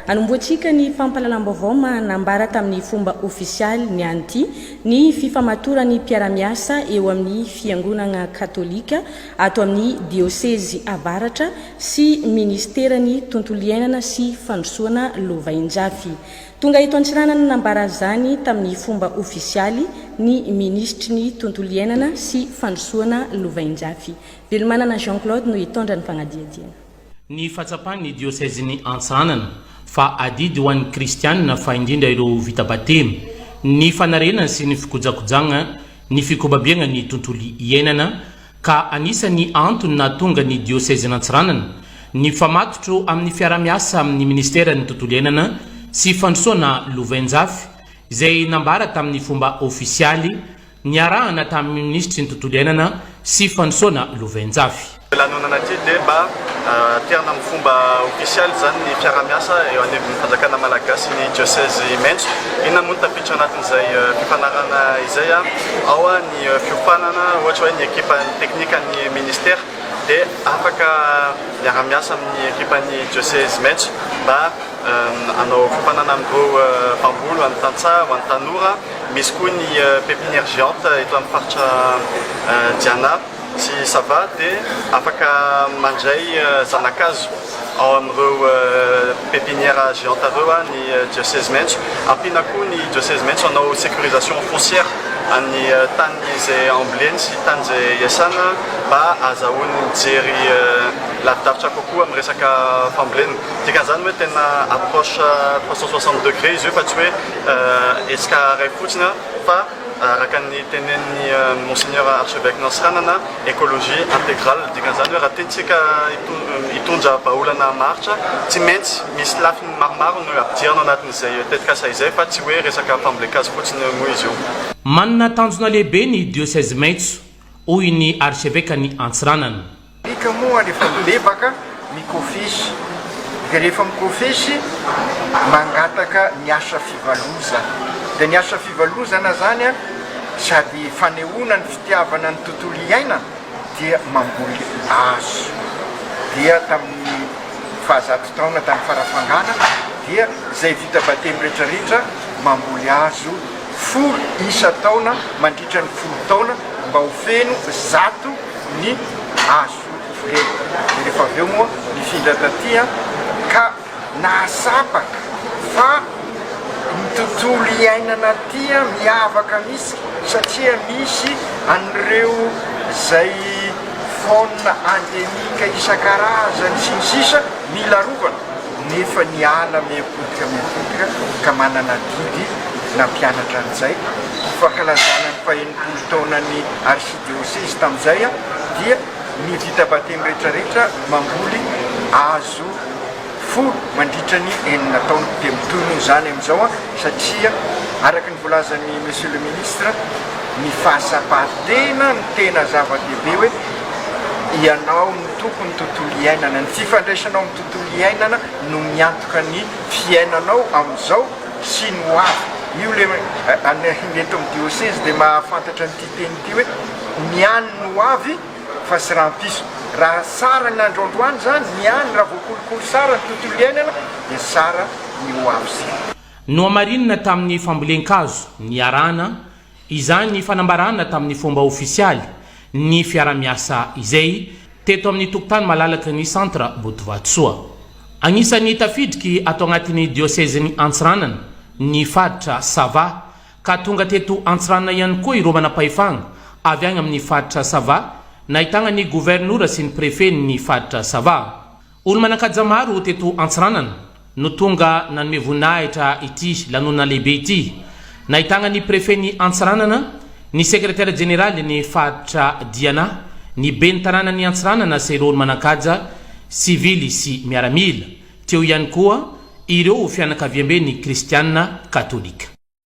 anomboantsika ny fampalalam-baovao manambara tamin'ny fomba ofisialy ny anty ny fifamatorany mpiara-miasa eo amin'ny fiangonana katolika ato amin'ny diosèzy avaratra sy ministerany tontolo iainana sy fandrosoana Lovainjafy. Tonga eto Antsiranana nambara zany tamin'ny fomba ofisialy ny ministry ny tontolo iainana sy fandrosoana Lovainjafy. Velomanana Jean-Claude no hitondra ny fagnadiadiana. Ny fatsapan'ny diosèzy Antsiranana fa adidy ho an'ny kristianina fa indrindra ireo vita batemy, ny fanarenana sy ny fikojakojagna ny fikobabiagna ny tontolo iainana ka anisany antony nahatonga ny diosèzy Antsiranana ny famatotro amin'ny fiara-miasa amin'ny ministera ny tontolo iainana sy fandrosoana Lovainjafy izay nambara tamin'ny fomba ofisialy ny arahana tamin'ny ministry ny tontolo iainana sy fandrosoana Lovainjafy. Lanonana ty dia mba tiana amin'ny fomba ofisialy zany ny fiara-miasa eo anivon'ny fanjakana malagasy ny diosèzy Mentso. Inona moa tafiditra anatin'izay fifanarana izay ao ny fiofanana ohatra hoe ny ekipa teknika ny ministère dia afaka miara-miasa amin'ny ekipan'ny diosèzy Mentso mba hanao fifanana amin'ireo mpamboly amin'ny tantsaha ho an'ny tanora. Misy koa ny pépinière géante eto amin'ny faritra Diana sy Sava dia afaka mandray zanakazo ao amin'ireo pépinière géante ireo ny diosèzy Mentso. Ampiana koa ny diosèzy Mentso hanao sécurisation foncière amin'ny tany izay amboleny sy tany izay iasana mba azahoany mijery lavidavitra kokoa amin'ny resaka fambolena. Dikan'izany hoe tena approche 360 degré izy io fa tsy hoe etsika ray fotsiny fa araka ny tenen'ny monseigneur archevêque Antsiranana écologie intégrale. Dikan'izany hoe raha tiantsika hitondra vahaolana maritra tsy maintsy misy lafiny maromaro no ampidirana anatin'izay tetikasa izay fa tsy hoe resaka fambolekazy fotsiny moa izy io. Manana tanjona lehibe ny diosèzy Mentso hoy ny archevêque ny Antsiranana. Ika moa rehefa mibebaka mikofisy dia rehefa mikofisy mangataka ny asa fivaloza. Dia ny asa fivalozana zany sady fanehoana ny fitiavana ny tontolo iainana dia mamboly hazo. Dia tamin'ny fahazato taona tamin'ny farafangana dia izay vita batemy rehetrarehetra mamboly hazo 10 isa-taona mandritra ny 10 taona mba ho feno 100 ny hazo ireny. Rehefa avy eo moa nifindra taty ka nahasapaka fa ny tontolo iainana ty miavaka misy satria misy an'ireo zay faune endémique isan-karazany sy ny sisa mila rovana nefa ny ala miapotika ka manana didy nampianatra an'izay. Fankalazana ny faha-80 taonan'ny archidiocèse tamin'izay dia ny vita batemy rehetrarehetra mamboly hazo 10 mandritra ny 9 taona dia mitono zany amin'izao satria araka ny volazan'ny monsieur le ministre ny fahasapahatena ny tena zava-dehibe hoe ianao ny tokony tontolo iainana, ny fifandraisanao amin'ny tontolo iainana no miantoka ny fiainanao amin'izao sy ny ho avy. Io le eto amin'ny diosèse dia mahafantatra nyity teny ity hoe miany no ho avy fa sy rampiso. Raha sara ny androandroany zany miany raha voakolokolo sara ny tontolo iainana dia sara ny ho avy sy. No amarinina tamin'ny fambolen-kazo ny arana izany fanambarana tamin'ny fomba ofisialy ny fiara-miasa izay teto amin'ny tokotany malalaka ny centre Botovatsoa. Agnisan'ny tafidriky ato agnatin'ny diosèzy Antsiranana ny faritra Sava ka tonga teto Antsiranana ihany koa ireo manam-pahefagna avy agny amin'ny faritra Sava nahitagna ny gouvernora sy ny préfet ny faritra Sava. Olo manan-kaja maro teto Antsiranana no tonga nanome voninahitra ity lanonana lehibe ity. Nahitagna ny préfet ny Antsiranana, ny secrétaire général ny faritra Diana, ny ben'ny tanànan'ny Antsiranana sy ireo olo manan-kaja sivily sy miaramila. Teo ihany koa ireo fianakaviam-be ny kristianina katolika.